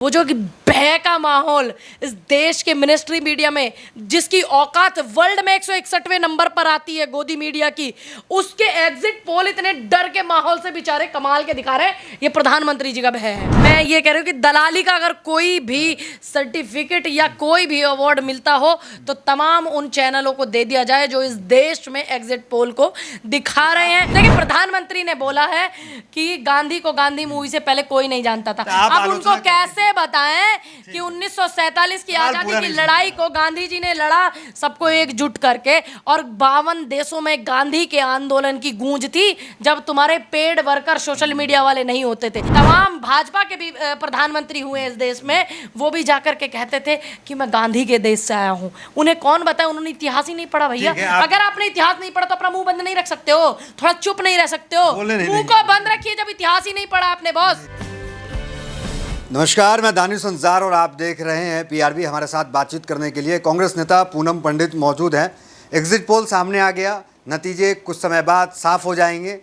वो जो कि भय का माहौल इस देश के मिनिस्ट्री मीडिया में, जिसकी औकात वर्ल्ड में 161वें नंबर पर आती है गोदी मीडिया की, उसके एग्जिट पोल इतने डर के माहौल से बेचारे कमाल के दिखा रहे हैं। ये प्रधानमंत्री जी का भय है। मैं ये कह रही हूँ कि दलाली का अगर कोई भी सर्टिफिकेट या कोई भी अवार्ड मिलता हो तो तमाम उन चैनलों को दे दिया जाए जो इस देश में एग्जिट पोल को दिखा रहे हैं। लेकिन प्रधानमंत्री ने बोला है कि गांधी को गांधी मूवी से पहले कोई नहीं जानता था। अब उनको कैसे बताएं कि 1947 की आजादी की लड़ाई को गांधी जी ने लड़ा, सबको एकजुट करके, और 52 देशों में गांधी के आंदोलन की गूंज थी जब तुम्हारे पेड वर्कर सोशल मीडिया वाले नहीं होते थे। तमाम भाजपा के भी प्रधानमंत्री हुए इस देश में, वो भी जाकर के कहते थे कि मैं गांधी के देश से आया हूं। उन्हें कौन बताए, उन्होंने इतिहास ही नहीं पढ़ा। भैया अगर आपने इतिहास नहीं पढ़ा तो अपना मुंह बंद नहीं रख सकते हो, थोड़ा चुप नहीं रह सकते हो, मुंह को बंद रखिए जब इतिहास ही नहीं पढ़ा आपने। बॉस नमस्कार, मैं दानिश अंसार और आप देख रहे हैं पीआरबी। हमारे साथ बातचीत करने के लिए कांग्रेस नेता पूनम पंडित मौजूद हैं। एग्जिट पोल सामने आ गया, नतीजे कुछ समय बाद साफ हो जाएंगे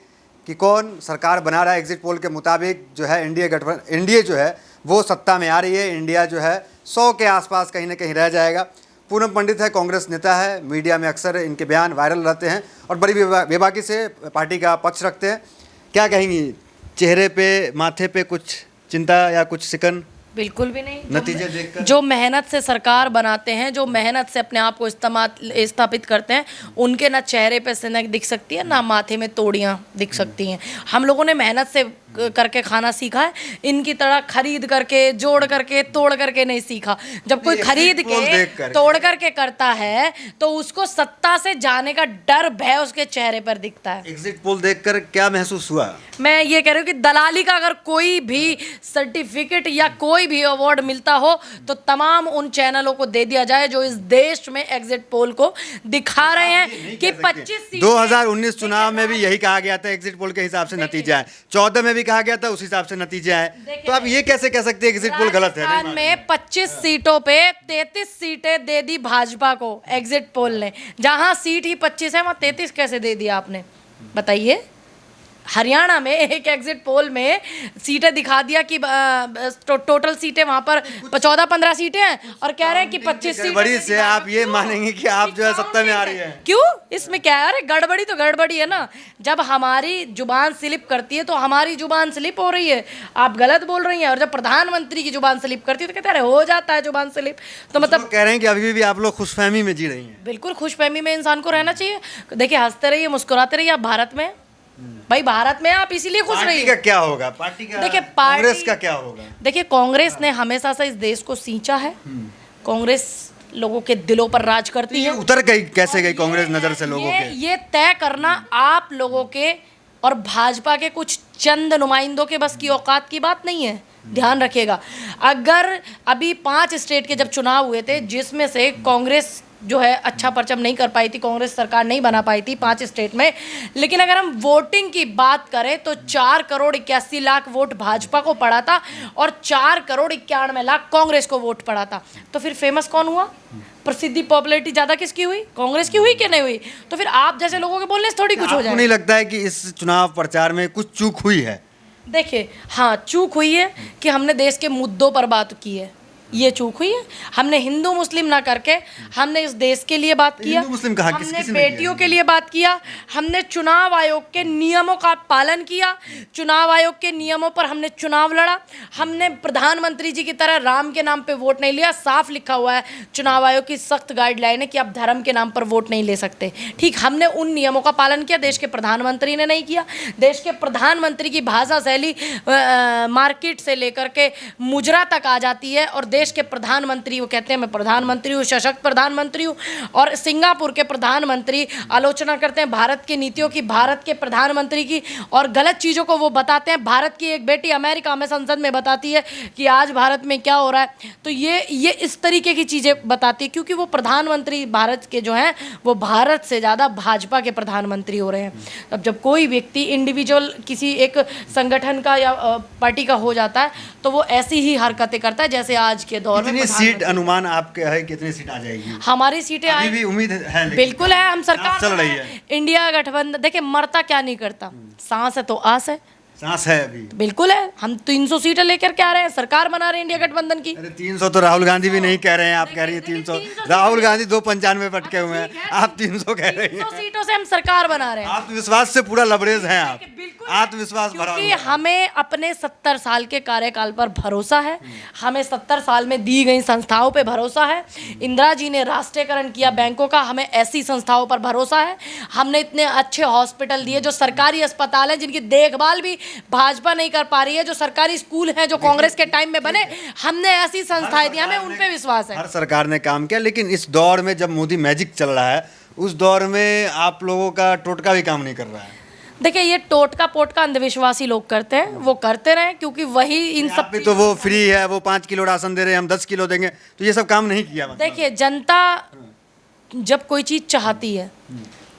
कि कौन सरकार बना रहा है। एग्जिट पोल के मुताबिक जो है एनडीए जो है वो सत्ता में आ रही है। इंडिया जो है 100 के आसपास कहीं ना कहीं रह जाएगा। पूनम पंडित है, कांग्रेस नेता है, मीडिया में अक्सर इनके बयान वायरल रहते हैं और बड़ी बेबाकी से पार्टी का पक्ष रखते हैं। क्या कहेंगी, चेहरे पे माथे पे कुछ चिंता या कुछ सिकन? बिल्कुल भी नहीं। नतीजे देखकर जो मेहनत से सरकार बनाते हैं, जो मेहनत से अपने आप को स्थापित करते हैं, उनके ना चेहरे पे सिनक दिख सकती है, ना माथे में तोड़ियां दिख सकती हैं। हम लोगों ने मेहनत से करके खाना सीखा है, इनकी तरह खरीद करके, जोड़ करके, तोड़ करके नहीं सीखा। जब कोई खरीद के तोड़ करके करता है तो उसको सत्ता से जाने का डर, भय उसके चेहरे पर दिखता है। एग्जिट पोल देखकर क्या महसूस हुआ? मैं ये कह रही हूँ कि दलाली का अगर कोई भी सर्टिफिकेट या कोई भी अवार्ड मिलता हो तो तमाम उन चैनलों को दे दिया जाए जो इस देश में एग्जिट पोल को दिखा रहे हैं कि 25 2019 चुनाव में भी यही कहा गया था, एग्जिट पोल के हिसाब से नतीजे आए। 14 में भी कहा गया था, उस हिसाब से नतीजे आए। तो आप ये कैसे कह सकते हैं एग्जिट पोल गलत है? राजस्थान में 25 सीटों पे 33 सीटें दे दी भाजपा को एग्जिट पोल ने। जहां सीट ही 25 है वहां 33 कैसे दे दिया आपने, बताइए। हरियाणा में एक एग्जिट पोल में सीटें दिखा दिया कि टोटल सीटें वहां पर 14-15 सीटें हैं और कह रहे हैं कि 25 सीटें। बड़ी से आप ये मानेंगे कि आप जो है सत्ता में आ रही है? क्यों, इसमें क्या है? अरे गड़बड़ी तो गड़बड़ी है ना। जब हमारी जुबान स्लिप करती है तो हमारी जुबान स्लिप हो रही है, आप गलत बोल रही हैं। और जब प्रधानमंत्री की जुबान स्लिप करती है तो कहते हैं हो जाता है जुबान स्लिप। तो मतलब कह रहे हैं कि अभी भी आप लोग खुशफहमी में जी रही हैं। बिल्कुल खुशफहमी में इंसान को रहना चाहिए। देखिए हंसते रहिए, मुस्कुराते रहिए। आप भारत में, भाई भारत में आप इसीलिए खुश रहिए। पार्टी का क्या होगा? पार्टी का, देखिए कांग्रेस का क्या होगा? देखिए कांग्रेस ने हमेशा से इस देश को सींचा है। कांग्रेस लोगों के दिलों पर राज करती है। उतर गई कैसे गई कांग्रेस नजर से लोगों के? ये तय करना आप लोगों के और भाजपा के कुछ चंद नुमाइंदों के बस की औकात की बात नहीं है। ध्यान रखिएगा, अगर अभी 5 स्टेट के जब चुनाव हुए थे जिसमें से कांग्रेस जो है अच्छा परचम नहीं कर पाई थी, कांग्रेस सरकार नहीं बना पाई थी 5 स्टेट में, लेकिन अगर हम वोटिंग की बात करें तो 4 करोड़ 81 लाख वोट भाजपा को पड़ा था और 4 करोड़ 91 लाख कांग्रेस को वोट पड़ा था। तो फिर फेमस कौन हुआ? प्रसिद्धि, पॉपुलैरिटी ज्यादा किसकी हुई? कांग्रेस की हुई कि नहीं हुई? तो फिर आप जैसे लोगों के बोलने से थोड़ी कुछ हो जाए। नहीं लगता है कि इस चुनाव प्रचार में कुछ चूक हुई है? देखिए हाँ, चूक हुई है कि हमने देश के मुद्दों पर बात की है, ये चूक हुई है। हमने हिंदू मुस्लिम ना करके हमने इस देश के लिए बात किया, हमने बेटियों के लिए बात किया, हमने चुनाव आयोग के नियमों का पालन किया, चुनाव आयोग के नियमों पर हमने चुनाव लड़ा। हमने प्रधानमंत्री जी की तरह राम के नाम पे वोट नहीं लिया। साफ लिखा हुआ है चुनाव आयोग की सख्त गाइडलाइन है कि आप धर्म के नाम पर वोट नहीं ले सकते। ठीक, हमने उन नियमों का पालन किया, देश के प्रधानमंत्री ने नहीं किया। देश के प्रधानमंत्री की भाषा शैली मार्केट से लेकर के मुजरा तक आ जाती है और देश के प्रधानमंत्री वो कहते हैं मैं प्रधानमंत्री हूँ, सशक्त प्रधानमंत्री हूँ। और सिंगापुर के प्रधानमंत्री आलोचना करते हैं भारत की नीतियों की, भारत के प्रधानमंत्री की, और गलत चीज़ों को वो बताते हैं। भारत की एक बेटी अमेरिका में संसद में बताती है कि आज भारत में क्या हो रहा है। तो ये इस तरीके की चीज़ें बताती है क्योंकि वो प्रधानमंत्री भारत के जो हैं वो भारत से ज़्यादा भाजपा के प्रधानमंत्री हो रहे हैं। अब जब कोई व्यक्ति इंडिविजुअल किसी एक संगठन का या पार्टी का हो जाता है तो वो ऐसी ही हरकतें करता है जैसे आज के दौर में। कितनी सीट अनुमान आपके है, कितनी सीट आ जाएगी? हमारी सीटें अभी भी उम्मीद है? बिल्कुल है, हम सरकार चल रही है। इंडिया गठबंधन देखिए मरता क्या नहीं करता, सांस है तो आस है, सांस है अभी। बिल्कुल है, हम 300 सीटें लेकर के आ रहे हैं, सरकार बना रहे हैं इंडिया गठबंधन की। अरे 300 तो राहुल गांधी भी नहीं कह रहे हैं, आप कह रही हैं 300। राहुल गांधी 295 पटके हुए हैं, आप 300 कह रही हैं। 300 सीटों से हम सरकार बना रहे हैं। आत्मविश्वास से पूरा लबरेज हैं आप, बिल्कुल आत्मविश्वास भरा क्योंकि हुआ है। हमें अपने 70 साल के कार्यकाल पर भरोसा है, हमें 70 साल में दी गई संस्थाओं पे भरोसा है। इंदिरा जी ने राष्ट्रीयकरण किया बैंकों का, हमें ऐसी संस्थाओं पर भरोसा है। हमने इतने अच्छे हॉस्पिटल दिए, जो सरकारी अस्पताल हैं जिनकी देखभाल भी भाजपा नहीं कर पा रही है, जो सरकारी स्कूल हैं जो कांग्रेस के टाइम में बने, हमने ऐसी संस्थाएं दी, हमें उन पे विश्वास है। हर सरकार ने काम किया, लेकिन इस दौर में जब मोदी मैजिक चल रहा है, उस दौर में आप लोगों का टोटका भी काम नहीं कर रहा है। देखिए, ये टोटका पोटका अंधविश्वासी लोग करते हैं, वो करते रहे, क्योंकि वही इन सब पे तो वो फ्री है, वो 5 किलो राशन दे रहे हैं, हम 10 किलो देंगे, तो ये सब काम नहीं किया मतलब। देखिए, जनता जब कोई चीज़ चाहती है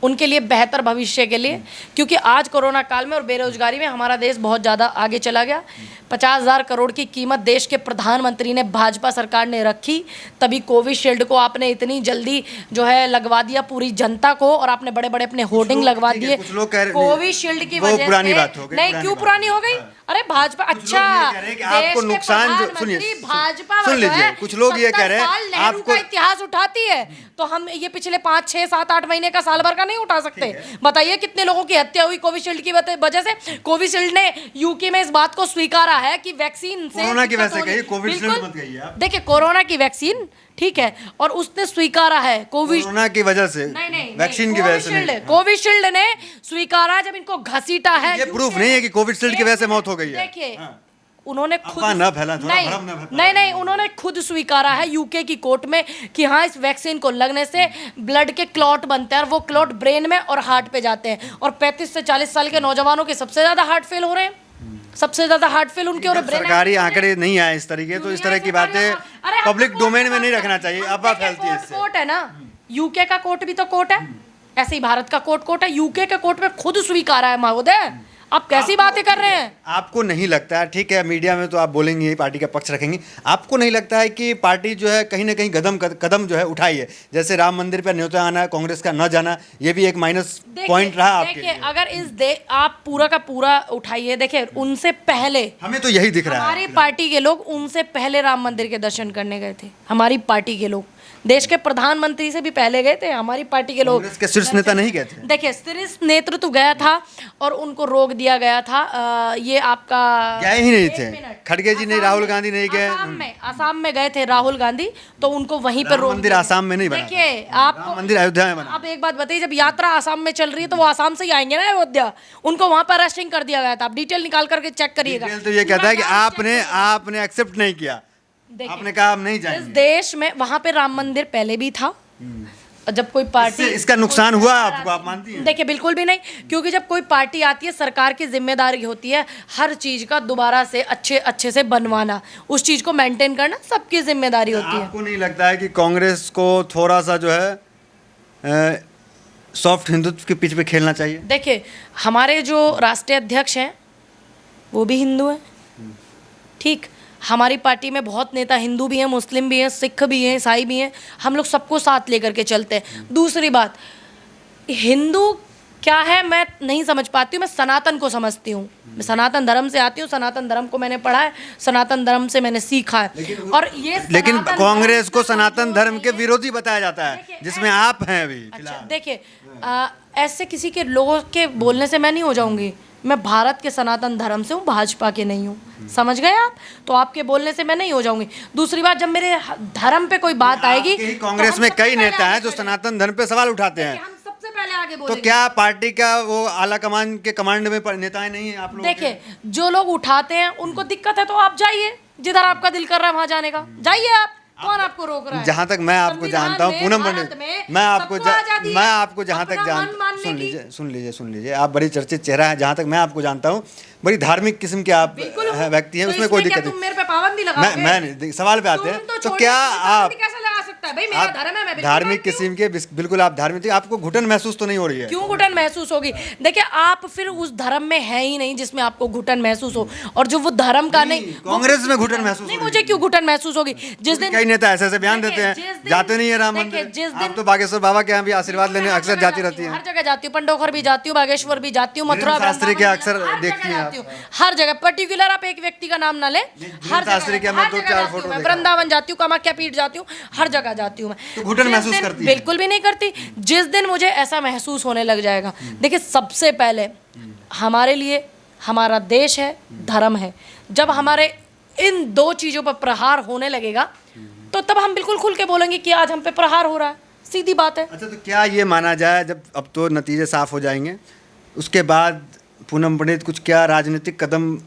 उनके लिए बेहतर भविष्य के लिए, क्योंकि आज कोरोना काल में और बेरोजगारी में हमारा देश बहुत ज़्यादा आगे चला गया। 50,000 करोड़ की कीमत देश के प्रधानमंत्री ने, भाजपा सरकार ने रखी, तभी कोविशील्ड को आपने इतनी जल्दी जो है लगवा दिया पूरी जनता को, और आपने बड़े बड़े अपने होर्डिंग लगवा दिए। कुछ लोग कह रहे कोविशील्ड की वो वजह पुरानी से बात हो गई, नहीं, क्यों पुरानी हो गई? अरे भाजपा, अच्छा आपको नुकसान जो, सुनिए, भाजपा सुन लीजिए, कुछ लोग ये कह रहे हैं आपको इतिहास उठाती है, तो हम ये पिछले 5, 6, 7, 8 महीने का, साल भर का नहीं उठा सकते? बताइए कितने लोगों की हत्या हुई कोविशील्ड की वजह से। कोविशील्ड ने यूके में इस बात को स्वीकारा है कि वैक्सीन से कोरोना की वजह से कहिए, कोविशील्ड मत कहिए आप। देखिए, कोरोना की वैक्सीन ठीक है, और उसने स्वीकारा है कोरोना की वजह से, नहीं, वैक्सीन की वजह से नहीं। कोविशील्ड ने स्वीकारा, जब इनको घसीटा है। ये प्रूफ नहीं है कि कोविशील्ड की वजह से मौत हो गई है। देखिए, उन्होंने खुद न फैला, नहीं, उन्होंने खुद स्वीकारा है यूके की कोर्ट में कि हाँ, इस वैक्सीन को लगने से ब्लड के क्लॉट बनते हैं, और वो क्लॉट ब्रेन में और हार्ट पे जाते हैं, और 35 से 40 साल के नौजवानों के सबसे ज्यादा हार्ट फेल हो रहे हैं, सबसे ज्यादा हार्ट फेल उनके, और ब्रेन। सरकारी आंकड़े नहीं आए इस तरीके, तो इस तरह की बातें पब्लिक डोमेन में नहीं रखना चाहिए, अफवाह फैलती है इससे। कोर्ट है ना, यूके का कोर्ट भी तो कोर्ट है, ऐसे ही भारत का कोर्ट है, यूके के कोर्ट में खुद स्वीकारा है महोदय। आप कैसी बातें कर रहे हैं? आपको नहीं लगता है, ठीक है मीडिया में तो आप बोलेंगे, पार्टी का पक्ष रखेंगे, आपको नहीं लगता है कि पार्टी जो है कहीं ना कहीं कदम जो है उठाई है? जैसे राम मंदिर पर न्योता आना, कांग्रेस का न जाना, ये भी एक माइनस पॉइंट रहा आपके लिए। अगर आप पूरा का पूरा उठाइए, देखिए उनसे पहले, हमें तो यही दिख रहा है, हमारी पार्टी के लोग उनसे पहले राम मंदिर के दर्शन करने गए थे। हमारी पार्टी के लोग देश के प्रधानमंत्री से भी पहले गए थे, हमारी पार्टी के लोग। कांग्रेस के शीर्ष नेता नहीं गए थे? देखिए, शीर्ष नेतृत्व गया था और उनको रोक दिया गया था। ये आपका गए ही नहीं थे, खड़गे जी नहीं, राहुल गांधी नहीं गए। आसाम में गए थे राहुल गांधी, तो उनको वहीं पर रोक। मंदिर आसाम में नहीं बना। देखिए, आपको मंदिर अयोध्या में बना। आप एक बात बताइए, जब यात्रा आसाम में चल रही है तो वो आसाम से ही आएंगे ना अयोध्या, उनको वहां पर अरेस्टिंग कर दिया गया था। आप डिटेल निकाल करके चेक करिएगा। डिटेल तो ये कहता है कि आपने एक्सेप्ट नहीं किया, आपने कहा आप नहीं जाएंगे। इस देश में वहां पे राम मंदिर पहले भी था, जब कोई पार्टी, इसका नुकसान हुआ आपको, आप मानती हैं? देखिए, बिल्कुल भी नहीं, क्योंकि जब कोई पार्टी आती है, सरकार की जिम्मेदारी होती है हर चीज का दोबारा से अच्छे से बनवाना, उस चीज को मेंटेन करना सबकी जिम्मेदारी होती है। आपको नहीं लगता है कि कांग्रेस को थोड़ा सा जो है सॉफ्ट हिंदुत्व के पिच पे खेलना चाहिए? देखिए, हमारे जो राष्ट्रीय अध्यक्ष हैं वो भी हिंदू हैं, ठीक, हमारी पार्टी में बहुत नेता हिंदू भी हैं, मुस्लिम भी हैं, सिख भी हैं, ईसाई भी हैं, हम लोग सबको साथ लेकर के चलते हैं। दूसरी बात, हिंदू क्या है मैं नहीं समझ पाती हूँ, मैं सनातन को समझती हूँ, मैं सनातन धर्म से आती हूँ, सनातन धर्म को मैंने पढ़ा है, सनातन धर्म से मैंने सीखा है। और ये लेकिन कांग्रेस को सनातन धर्म के विरोधी बताया जाता है, जिसमें आप हैं अभी। अच्छा, देखिए, ऐसे किसी के लोगों के बोलने से मैं नहीं हो जाऊंगी, मैं भारत के सनातन धर्म से हूँ, भाजपा के नहीं हूँ, समझ गए आप? तो आपके बोलने से मैं नहीं हो जाऊंगी। दूसरी बात, जब मेरे धर्म पे कोई बात आएगी, कांग्रेस में कई नेता हैं जो सनातन धर्म पे सवाल उठाते हैं, हम सबसे पहले आगे तो बोलेंगे। क्या पार्टी का वो आला कमान के कमांड में नेताएं नहीं है आप लोग? देखिए, जो लोग उठाते हैं उनको दिक्कत है तो आप जाइए, जिधर आपका दिल कर रहा है वहां जाने का, जाइए आप, कौन आपको रोक रहा है? जहाँ तक मैं आपको जानता हूँ पूनम पंडित, मैं आपको जहाँ तक सुन लीजिए, आप बड़ी चर्चित चेहरा है, जहाँ तक मैं आपको जानता हूँ बड़ी धार्मिक किस्म के आप व्यक्ति हैं, तो उसमें कोई दिक्कत नहीं। तुम मेरे पे पाबंदी लगाओगे? मैं सवाल पे आते हैं, तो क्या आप सकता है भाई, मेरा धर्म है, मैं बिल्कुल धार्मिक मानती हूँ। किस्म के बिल्कुल आप धार्मिक थी, आपको घुटन महसूस तो नहीं हो रही है? क्यों घुटन महसूस होगी? देखिए आप फिर उस धर्म में है ही नहीं जिसमें आपको घुटन महसूस हो, और जो वो धर्म का नहीं, कांग्रेस में घुटन महसूस नहीं, हो रही मुझे क्यों घुटन महसूस होगी? जिस दिन कई नेता ऐसे ऐसे बयान देते देखिए, हैं, जिस दिन- जाते नहीं है राम देखिए, मंदिर। जिस आप दिन- तो बागेश्वर बाबा के यहाँ भी आशीर्वाद लेने हर अक्सर जगह जाती रहती हूँ, हैं। हर जगह जाती हूँ, पंडोखर भी जाती हूँ, बागेश्वर भी जाती हूँ, मथुरा शास्त्री के वृंदावन अक्सर हर देखती जगह हैं आप। जाती हूँ, हर जगह। पर्टिकुलर आप एक व्यक्ति का नाम ना ले, हर शास्त्री के जगह, मैं हर 2-4 जगह जाती फोटो हूँ मैं, देखा। वृंदावन जाती हूँ, कामाख्या पीठ जाती हूँ, हर जगह जाती हूँ मैं। तो घुटन जिस महसूस दिन- करती हैं? बिल्कुल भी नहीं करती। जिस दिन मुझे ऐसा महसूस होने लग जाएगा, देखिए सबसे पहले हमारे लिए हमारा देश है, धर्म है, जब हमारे इन दो चीज़ों पर प्रहार होने लगेगा तो तब हम बिल्कुल खुल के बोलेंगे कि आज हम पे प्रहार हो रहा है, सीधी बात है। अच्छा, तो क्या ये माना जाए, जब अब तो नतीजे साफ हो जाएंगे, उसके बाद पूनम पंडित कुछ क्या राजनीतिक कदम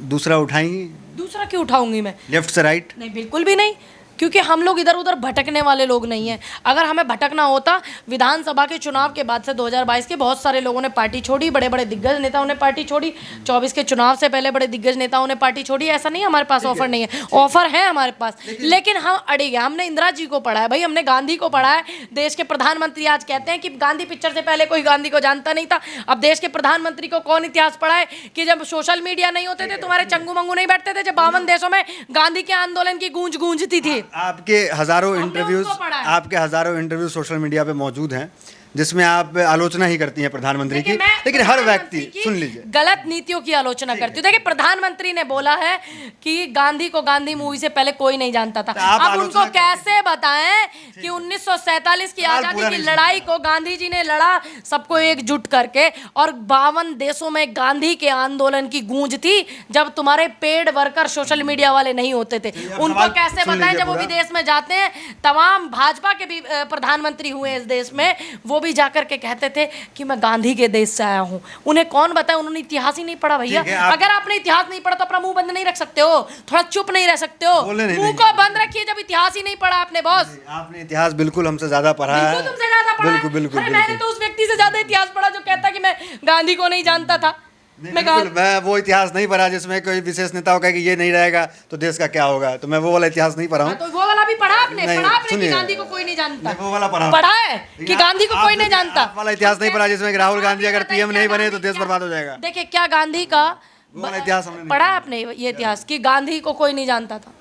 दूसरा उठाएंगी, दूसरा क्यों उठाऊंगी मैं? लेफ्ट से राइट? नहीं, बिल्कुल भी नहीं, क्योंकि हम लोग इधर उधर भटकने वाले लोग नहीं हैं। अगर हमें भटकना होता, विधानसभा के चुनाव के बाद से 2022 के बहुत सारे लोगों ने पार्टी छोड़ी, बड़े बड़े दिग्गज नेताओं ने पार्टी छोड़ी, 24 के चुनाव से पहले बड़े दिग्गज नेताओं ने पार्टी छोड़ी। ऐसा नहीं हमारे पास ऑफर नहीं है, ऑफर है हमारे पास, लेकिन हम अड़े गए। हमने इंदिरा जी को पढ़ा है भाई, हमने गांधी को पढ़ा है। देश के प्रधानमंत्री आज कहते हैं कि गांधी पिक्चर से पहले कोई गांधी को जानता नहीं था। अब देश के प्रधानमंत्री को कौन इतिहास पढ़ा है कि जब सोशल मीडिया नहीं होते थे, तुम्हारे चंगू मंगू नहीं बैठते थे, जब 52 देशों में गांधी के आंदोलन की गूंज गूंजती थी। आपके हजारों हमने इंटरव्यूज उनको पढ़ा है। आपके हजारों इंटरव्यू सोशल मीडिया पे मौजूद हैं, जिसमें आप आलोचना ही करती हैं प्रधानमंत्री की, देखिए, मैं लेकिन हर प्रधानमंत्री व्यक्ति, की सुन लीजिए, गलत नीतियों की आलोचना करती हूँ। देखिए प्रधानमंत्री ने बोला है कि गांधी को गांधी मूवी से पहले कोई नहीं जानता था। तो आप अब आलोचना उनको कैसे बताएं कि 1947 की सवाल आजादी पूरा की नहीं लड़ाई को गांधी जी ने लड़ा, सबको एकजुट करके, और 52 देशों में गांधी के आंदोलन की गूंज थी, जब तुम्हारे पेड वर्कर सोशल मीडिया वाले नहीं होते थे। उनको सवाल कैसे सुन बताएं लीजिए जब वो पूरा। विदेश में जाते हैं? तमाम भाजपा के भी प्रधानमंत्री हुए इस देश में, वो भी जाकर के कहते थे कि मैं गांधी के देश से आया हूं। उन्हें कौन बताए? उन्होंने इतिहास ही नहीं पढ़ा भैया। ठीक है, आप- अगर आपने इतिहास नहीं पढ़ा तो अपना मुंह बंद नहीं रख सकते हो, थोड़ा चुप नहीं रह सकते हो, बोले नहीं मुंह देंगे। को बंद रखिए जब इतिहास ही नहीं पढ़ा आपने बॉस। आपने इतिहास बिल्कुल हमसे ज्यादा पढ़ा है। बिल्कुल तुमसे ज्यादा पढ़ा है। बिल्कुल बिल्कुल अरे मैंने बिल्कुल। तो उस व्यक्ति से ज्यादा इतिहास पढ़ा जो कहता कि मैं गांधी को नहीं जानता था। मैं बिल्कुल, मैं वो इतिहास नहीं पढ़ा जिसमें कोई विशेष नेता हो कहे कि ये नहीं रहेगा तो देश का क्या होगा, तो मैं वो वाला इतिहास नहीं पढ़ा हूँ। तो वो वाला भी पढ़ा आपने? नहीं, पढ़ा आपने कि सुनिए। गांधी को कोई नहीं जानता? नहीं, वो वाला पढ़ा। पढ़ा है कि गांधी को कोई नहीं जानता? आप वाला इतिहास नहीं पढ़ा जिसमें कि राहुल गांधी अगर पीएम नहीं बने तो देश बर्बाद हो जाएगा। देखिए क्या गांधी का वो वाला इतिहास हमने नहीं पढ़ा है आपने ये इतिहास कि गांधी को कोई नहीं जानता था?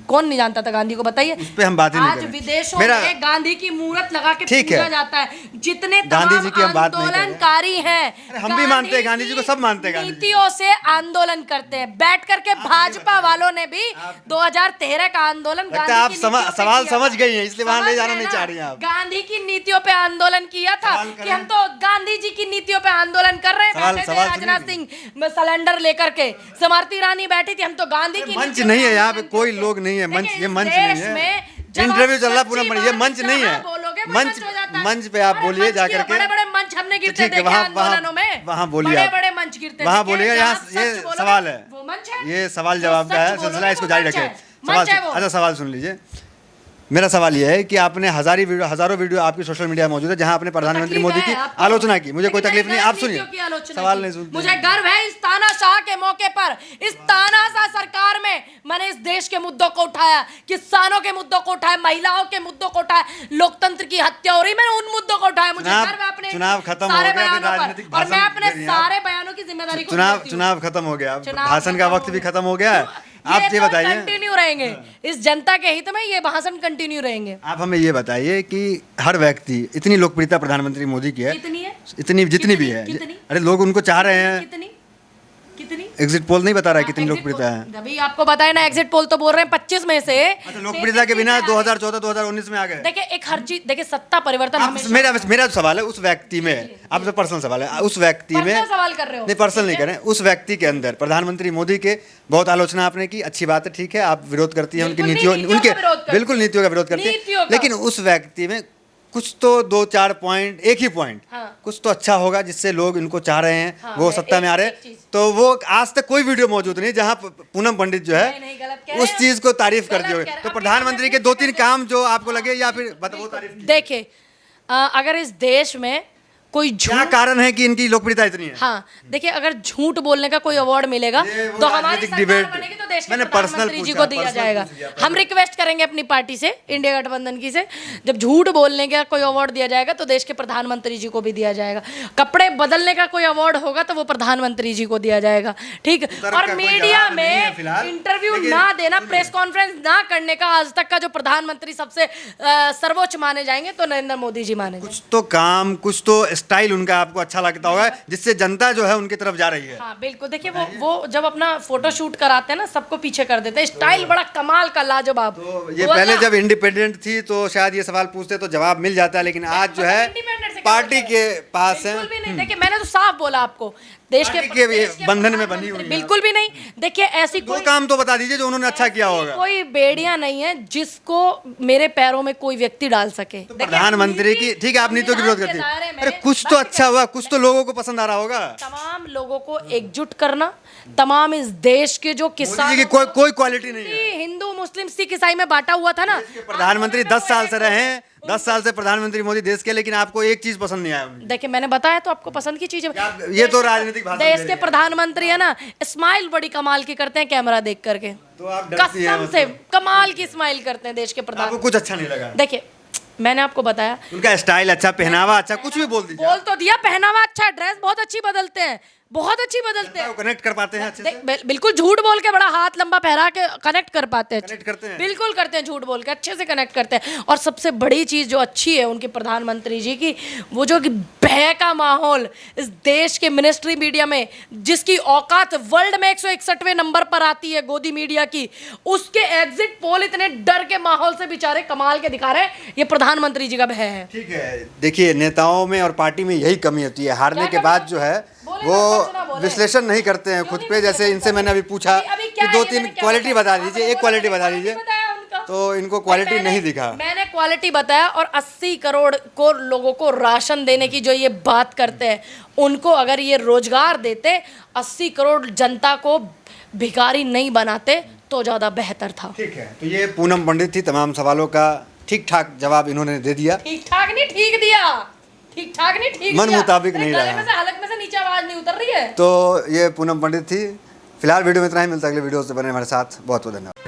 कौन नहीं जानता था गांधी को, बताइए। उस पे हम बात ही नहीं आज करें। विदेशों मेरा- में गांधी की मूर्त लगा के ठीक पूजा है। जाता है। जितने गांधी जी की हम बात नहीं कर रहे। आंदोलनकारी हैं, अरे हम भी मानते हैं गांधी जी को, सब मानते हैं गांधी जी को। नीतियों से आंदोलन करते हैं। बैठ करके भाजपा वालों ने भी 2013 का आंदोलन लगता है गांधी आप की नीतियों पे सवाल किया समझ था। गई हैं, इसलिए वहां ले समझ जाना गए नहीं ना? चाह रही हैं आप। गांधी की नीतियों पे आंदोलन किया था सवाल कि करें। हम तो गांधी जी की नीतियों पे आंदोलन कर रहे हैं। बैठे थे सवाल राजनाथ सुनिए। सिंह सिलेंडर लेकर के, स्मृति ईरानी बैठी थी, हम तो गांधी की मंच नीतियों नहीं पे है यहाँ पे, आंदोलन कोई करते लोग नहीं है, हैं। मंच, देखिए, ये इस मंच देश नहीं है। में जब इंटरव्यू आप चल रहा सच्ची पूरा ये बात मंच नहीं जहाँ है। बोलोगे, वो मंच हो जाता है। मंच पे आप अरे बोलिए मंच जा क्यों? करके। बड़े-बड़े मंच हमने गिरते ठीक है, देखे वहाँ आंदोलनों में। वहाँ बोलिए आप। बड़े-बड़े मंच गिरते वहाँ देखे, बोलिएगा, जहाँ यहाँ सच ये बोलोगे, सवाल है। वो मंच है। ये सवाल जो जवाब का है सच सिलसिला, बोलोगे, इसको वो जारी मंच रखें। है। मंच है वो। अच्छा, सवाल सुन लीजिए। मेरा सवाल यह है कि आपने हजारों वीडियो आपकी सोशल मीडिया में मौजूद है जहां आपने प्रधानमंत्री तकलीफ मोदी है की आपको? आलोचना की। मुझे कोई लेकिन तकलीफ नहीं, आप मैंने नीतियों की सुनिए, आलोचना सवाल की। नहीं सुनते। मुझे गर्व है इस तानाशाह के मौके पर, इस तानाशाह सरकार में मैंने इस देश के मुद्दों को उठाया, किसानों के मुद्दों को उठाया, महिलाओं के मुद्दों को उठाया, लोकतंत्र की हत्या हो रही, मैंने उन मुद्दों को उठाया। मुझे चुनाव- गर्व है अपने चुनाव खत्म हो सारे गया, अभी बयानों पर, राजनीतिक और मैं भाषण अपने दे रही हैं आप। सारे बयानों की जिम्मेदारी को चुनाव लेती हूँ। चुनाव खत्म हो गया, चुनाव भाषण का खत्म वक्त हो भी गया। खत्म हो गया है। आप ये तो बताइए, कंटिन्यू रहेंगे इस जनता के हित में, ये भाषण कंटिन्यू रहेंगे। आप हमें ये बताइए कि हर व्यक्ति, इतनी लोकप्रियता प्रधानमंत्री मोदी की है, कितनी है? इतनी जितनी भी है, कितनी? अरे लोग उनको चाह रहे हैं। कितनी कितनी एग्जिट पोल नहीं बता रहा है कितनी एग्जिट लोकप्रियता है। पोल- अभी आपको बताया ना, एग्जिट पोल तो बोल रहे हैं 25 में से। अच्छा, लोकप्रियता के बिना 2014-2019 में आ गए। देखिए एक हर चीज, देखिए सत्ता परिवर्तन आप हमेशा। मेरा सवाल है उस व्यक्ति में, आपसे पर्सनल सवाल है, उस व्यक्ति में पर्सनल सवाल कर रहे हो? नहीं, पर्सनल नहीं करें, उस व्यक्ति के अंदर प्रधानमंत्री मोदी के बहुत आलोचना आपने की, अच्छी बात है, ठीक है, आप विरोध करती हैं उनकी बिल्कुल नीतियों, नहीं, नीतियों उनके का विरोध करती बिल्कुल नीतियों का विरोध करती नीतियों है, का। लेकिन उस व्यक्ति में कुछ तो 2-4 पॉइंट, एक ही पॉइंट, हाँ। कुछ तो अच्छा होगा जिससे लोग इनको चाह रहे हैं, हाँ, वो सत्ता में आ रहे एक हैं। चीज़। तो वो आज तक कोई वीडियो मौजूद नहीं जहां पूनम पंडित जो नहीं, नहीं, गलत कह है रहे उस हैं। चीज को तारीफ कर गलत दी कह होगी। रहे हैं। तो अपनी प्रधानमंत्री के 2-3 काम जो आपको लगे, या फिर वो तारीफ की? देखिए अगर इस देश में कोई क्या झूठ, कारण है कि इनकी लोकप्रियता इतनी है? हाँ देखिए, अगर झूठ बोलने का कोई अवार्ड मिलेगा ये वो तो हमारी राजनीतिक सरकार डिबेट, बनेगी तो देश के मैंने प्रधानमंत्री personal जी पूछा, को दिया personal जाएगा। पूछ लिया, हम रिक्वेस्ट करेंगे अपनी पार्टी से, इंडिया गठबंधन की से, जब झूठ बोलने का कोई अवार्ड दिया जाएगा तो देश के प्रधानमंत्री जी को भी दिया जाएगा। कपड़े बदलने का कोई अवार्ड होगा तो वो प्रधानमंत्री जी को दिया जाएगा, ठीक। उत्तर और का कोई मीडिया जवाब नहीं है में फिलहाल। इंटरव्यू लेकिन ना देना, सुनिए। प्रेस कॉन्फ्रेंस ना करने का आज तक का जो प्रधानमंत्री सबसे सर्वोच्च माने जाएंगे तो नरेंद्र मोदी जी माने कुछ तो काम, कुछ तो स्टाइल उनका आपको अच्छा लगता होगा, जिससे जनता जो है उनकी तरफ जा रही है। हाँ बिल्कुल, देखिए वो जब अपना फोटो शूट कराते हैं ना, सबको पीछे कर देते हैं, स्टाइल बड़ा कमाल का, लाजवाब। तो ये वो पहले ना- जब इंडिपेंडेंट थी तो शायद ये सवाल पूछते तो जवाब मिल जाता है, लेकिन आज जो है इंडिपेंडेंट से क्या पार्टी मतलब के पास है। बिल्कुल भी नहीं। देखिए मैंने तो साफ बोला आपको, देश पार्टी के देश के बंधन में बनी प्रधानमंत्री- हुई है। बिल्कुल भी नहीं। देखिए ऐसी दो कोई काम तो बता दीजिए जो उन्होंने अच्छा किया होगा। कोई बेड़ियां नहीं है जिसको मेरे पैरों में कोई व्यक्ति डाल सके। देखिए, प्रधानमंत्री की, ठीक है, आप नीतियों की विरोध करती संविधान के दायरे है, में अरे कुछ तो बात अच्छा हुआ, कुछ तो लोगों को पसंद आ रहा होगा। तमाम लोगों को एकजुट करना, तमाम इस देश के जो मोदी किसान जी की कोई क्वालिटी नहीं है। हिंदू मुस्लिम सिख ईसाई में बांटा हुआ था ना, प्रधानमंत्री 10 साल से रहे हैं, 10 साल से प्रधानमंत्री मोदी देश के, लेकिन आपको एक चीज पसंद नहीं आया उनकी। देखिए मैंने बताया तो आपको पसंद की चीज है। ये तो राजनीतिक भाषण दे देश रही के है। प्रधानमंत्री है ना, स्माइल बड़ी कमाल की करते हैं कैमरा देख करके, तो आप डरती हैं कसम से कमाल की स्माइल करते हैं देश के आपको प्रधान। कुछ अच्छा नहीं लगा? देखिए मैंने आपको बताया, उनका स्टाइल अच्छा, पहनावा अच्छा, कुछ भी बोल दीजिए। बोल तो दिया, पहनावा अच्छा, ड्रेस बहुत अच्छी बदलते हैं, बहुत अच्छी बदलते हैं। कनेक्ट कर पाते हैं अच्छे से? बिल्कुल, झूठ बोल के बड़ा हाथ लंबा फहरा के कनेक्ट कर पाते हैं। कनेक्ट करते हैं? बिल्कुल करते हैं, झूठ बोल के अच्छे से कनेक्ट करते हैं। और सबसे बड़ी चीज जो अच्छी है उनके प्रधानमंत्री जी की, वो जो कि भय का माहौल इस देश के मिनिस्ट्री मीडिया में, जिसकी औकात वर्ल्ड में 161वें नंबर पर आती है गोदी मीडिया की, उसके एग्जिट पोल इतने डर के माहौल से बेचारे कमाल के दिखा रहे हैं। ये प्रधानमंत्री जी का भय है। ठीक है, देखिए नेताओं में और पार्टी में यही कमी होती है, हारने के बाद जो है वो विश्लेषण नहीं करते हैं खुद पे। जैसे इनसे मैंने अभी पूछा कि 2-3 क्वालिटी बता दीजिए, एक क्वालिटी बता दीजिए, तो इनको क्वालिटी नहीं दिखा। मैंने क्वालिटी बताया। और 80 करोड़ को लोगों को राशन देने की जो ये बात करते हैं, उनको अगर ये रोजगार देते, 80 करोड़ जनता को भिखारी नहीं बनाते तो ज़्यादा बेहतर था। ठीक है, तो ये पूनम पंडित थी, तमाम सवालों का ठीक ठाक जवाब इन्होंने दे दिया। ठीक ठाक नहीं, ठीक दिया। ठीक ठाक नहीं, ठीक मन दिया। मुताबिक नहीं गले रहा। में से, हलक में से नीचे आवाज नहीं उतर रही है। तो ये पूनम पंडित थी। फिलहाल वीडियो में इतना ही, मिलता है अगले वीडियो से। बने हमारे साथ, बहुत बहुत धन्यवाद।